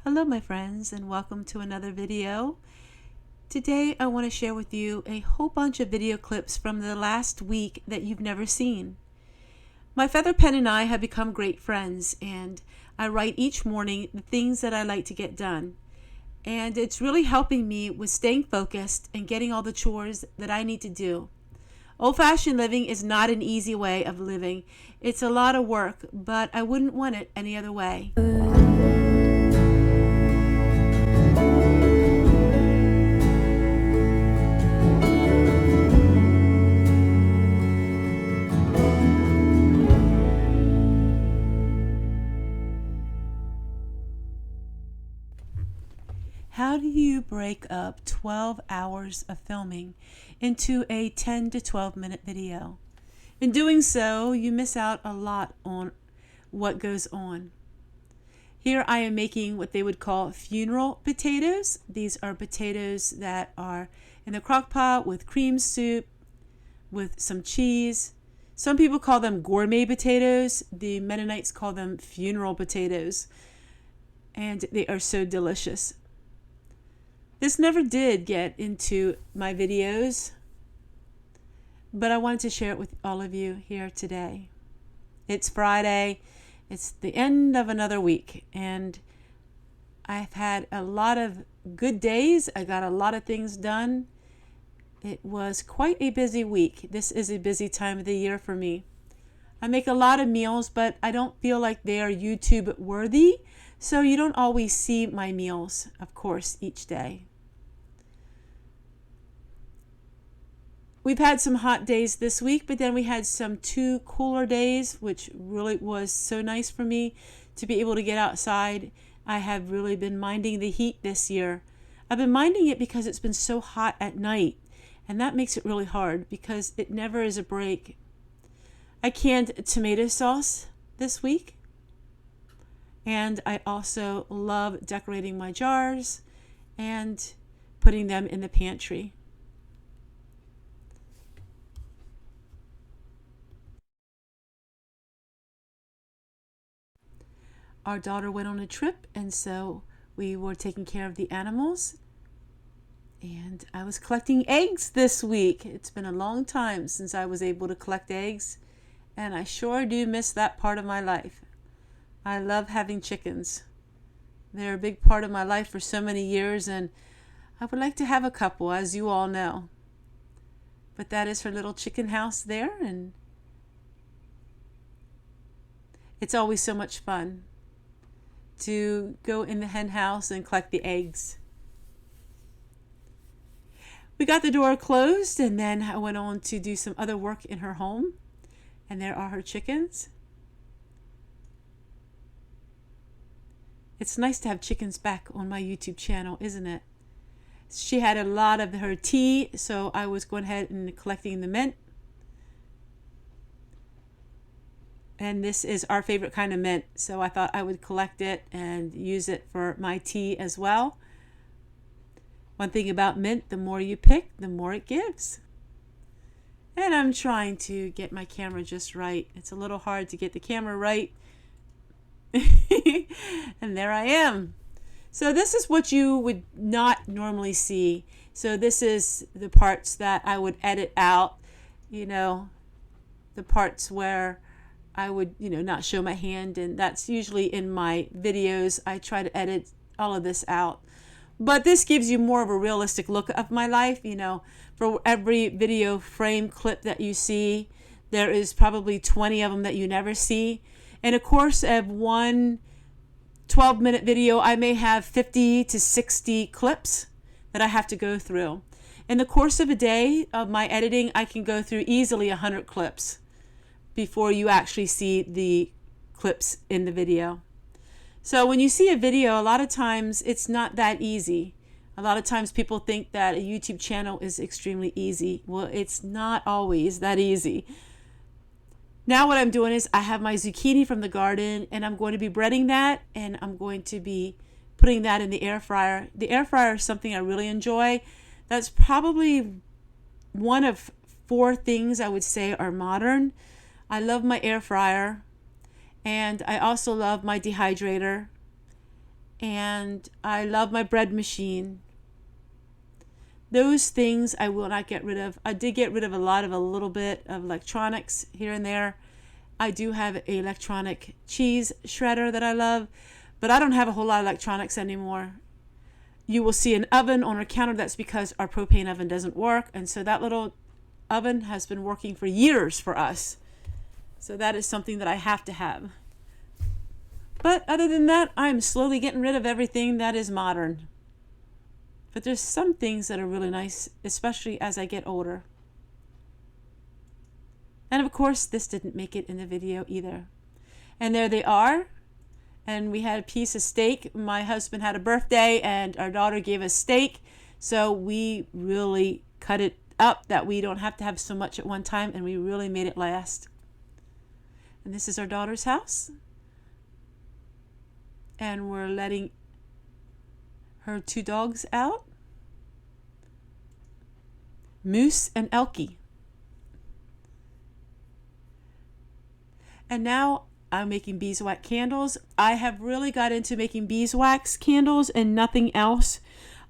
Hello my friends, and welcome to another video. Today I want to share with you a whole bunch of video clips from the last week that you've never seen. My feather pen and I have become great friends, and I write each morning the things that I like to get done. And it's really helping me with staying focused and getting all the chores that I need to do. Old-fashioned living is not an easy way of living. It's a lot of work, but I wouldn't want it any other way. How do you break up 12 hours of filming into a 10 to 12 minute video? In doing so, you miss out a lot on what goes on. Here I am making what they would call funeral potatoes. These are potatoes that are in the crock pot with cream soup, with some cheese. Some people call them gourmet potatoes. The Mennonites call them funeral potatoes. And they are so delicious. This never did get into my videos, but I wanted to share it with all of you here today. It's Friday. It's the end of another week, and I've had a lot of good days. I got a lot of things done. It was quite a busy week. This is a busy time of the year for me. I make a lot of meals, but I don't feel like they are YouTube worthy, so you don't always see my meals, of course, each day. We've had some hot days this week, but then we had some 2 cooler days, which really was so nice for me to be able to get outside. I have really been minding the heat this year. I've been minding it because it's been so hot at night, and that makes it really hard because it never is a break. I canned tomato sauce this week, and I also love decorating my jars and putting them in the pantry. Our daughter went on a trip, and so we were taking care of the animals. And I was collecting eggs this week. It's been a long time since I was able to collect eggs, and I sure do miss that part of my life. I love having chickens. They're a big part of my life for so many years, and I would like to have a couple, as you all know. But that is her little chicken house there, and it's always so much fun to go in the hen house and collect the eggs. We got the door closed, and then I went on to do some other work in her home, and there are her chickens. It's nice to have chickens back on my YouTube channel, isn't it? She had a lot of her tea, so I was going ahead and collecting the mint. And this is our favorite kind of mint, so I thought I would collect it and use it for my tea as well. One thing about mint, the more you pick, the more it gives. And I'm trying to get my camera just right. It's a little hard to get the camera right. And there I am. So this is what you would not normally see. So this is the parts that I would edit out, the parts where I would, not show my hand, and that's usually in my videos. I try to edit all of this out. But this gives you more of a realistic look of my life. For every video frame clip that you see, there is probably 20 of them that you never see. In a course of one 12-minute video, I may have 50 to 60 clips that I have to go through. In the course of a day of my editing, I can go through easily 100 clips before you actually see the clips in the video. So when you see a video, a lot of times it's not that easy. A lot of times people think that a YouTube channel is extremely easy. Well, it's not always that easy. Now what I'm doing is I have my zucchini from the garden, and I'm going to be breading that, and I'm going to be putting that in the air fryer. The air fryer is something I really enjoy. That's probably one of 4 things I would say are modern. I love my air fryer, and I also love my dehydrator. and I love my bread machine. Those things I will not get rid of. I did get rid of a little bit of electronics here and there. I do have an electronic cheese shredder that I love, but I don't have a whole lot of electronics anymore. You will see an oven on our counter. That's because our propane oven doesn't work, and so that little oven has been working for years for us. So that is something that I have to have. But other than that, I'm slowly getting rid of everything that is modern. But there's some things that are really nice, especially as I get older. And of course, this didn't make it in the video either. And there they are. And we had a piece of steak. My husband had a birthday and our daughter gave us steak. So we really cut it up that we don't have to have so much at one time, and we really made it last. And this is our daughter's house. And we're letting her 2 dogs out, Moose and Elkie. And now I'm making beeswax candles. I have really got into making beeswax candles and nothing else.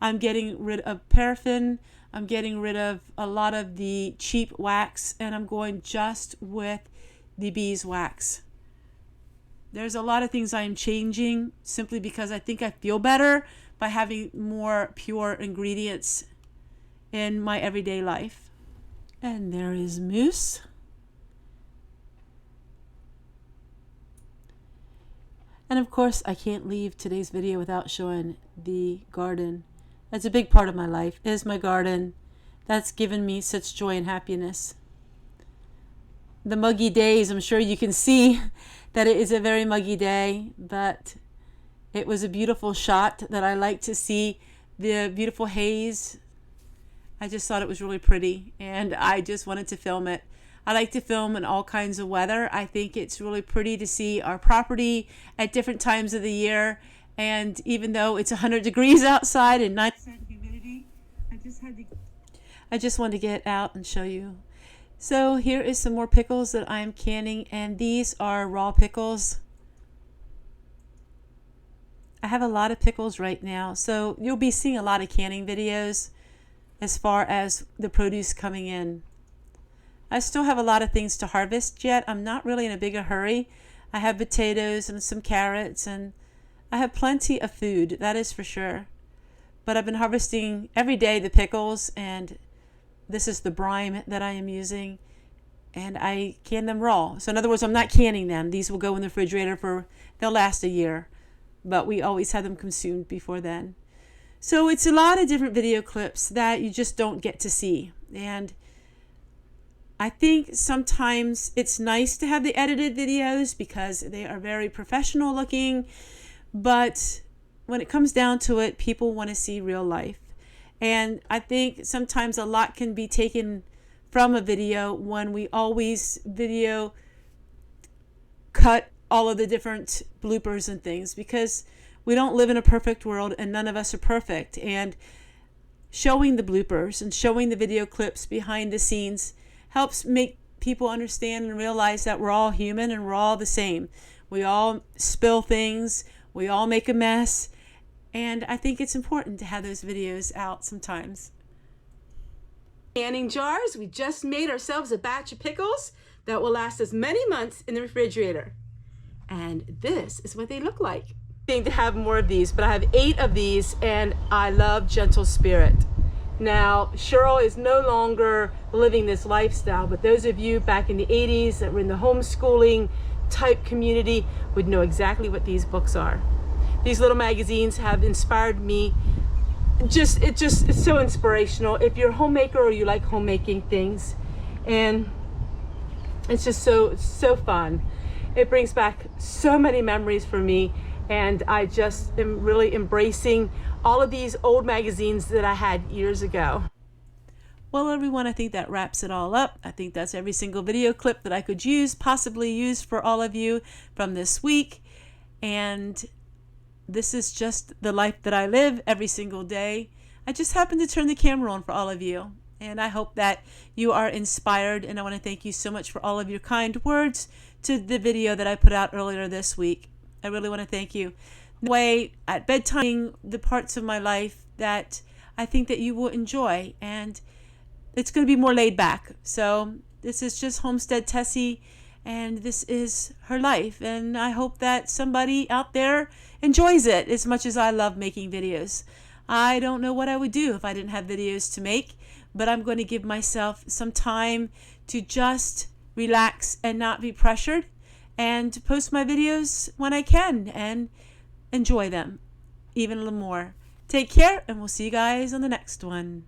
I'm getting rid of paraffin. I'm getting rid of a lot of the cheap wax, and I'm going just with the beeswax. There's a lot of things I'm changing simply because I think I feel better by having more pure ingredients in my everyday life. And there is Moose. And of course, I can't leave today's video without showing the garden. That's a big part of my life, is my garden. That's given me such joy and happiness. The muggy days, I'm sure you can see that it is a very muggy day, but it was a beautiful shot that I like to see. The beautiful haze. I just thought it was really pretty, and I just wanted to film it. I like to film in all kinds of weather. I think it's really pretty to see our property at different times of the year. And even though it's 100 degrees outside and 9% humidity, I just wanted to get out and show you. So here is some more pickles that I'm canning, and these are raw pickles. I have a lot of pickles right now, so you'll be seeing a lot of canning videos as far as the produce coming in. I still have a lot of things to harvest yet. I'm not really in a bigger hurry. I have potatoes and some carrots, and I have plenty of food, that is for sure. But I've been harvesting every day the pickles, and this is the brine that I am using, and I can them raw. So in other words, I'm not canning them. These will go in the refrigerator they'll last a year, but we always have them consumed before then. So it's a lot of different video clips that you just don't get to see. And I think sometimes it's nice to have the edited videos because they are very professional looking, but when it comes down to it, people want to see real life. And I think sometimes a lot can be taken from a video when we always video cut all of the different bloopers and things, because we don't live in a perfect world and none of us are perfect. And showing the bloopers and showing the video clips behind the scenes helps make people understand and realize that we're all human and we're all the same. We all spill things, we all make a mess. And I think it's important to have those videos out sometimes. Canning jars. We just made ourselves a batch of pickles that will last us many months in the refrigerator. And this is what they look like. I think to have more of these, but I have 8 of these, and I love Gentle Spirit. Now, Cheryl is no longer living this lifestyle, but those of you back in the 80s that were in the homeschooling type community would know exactly what these books are. These little magazines have inspired me. It's so inspirational if you're a homemaker or you like homemaking things, and it's just so fun. It brings back so many memories for me, and I just am really embracing all of these old magazines that I had years ago. Well, everyone, I think that wraps it all up. I think that's every single video clip that I could possibly use for all of you from this week. And this is just the life that I live every single day. I just happened to turn the camera on for all of you. And I hope that you are inspired. And I want to thank you so much for all of your kind words to the video that I put out earlier this week. I really want to thank you. way at bedtime, the parts of my life that I think that you will enjoy, and it's going to be more laid back. So this is just Homestead Tessie, and this is her life, and I hope that somebody out there enjoys it as much as I love making videos. I don't know what I would do if I didn't have videos to make, but I'm going to give myself some time to just relax and not be pressured, and post my videos when I can and enjoy them even a little more. Take care, and we'll see you guys on the next one.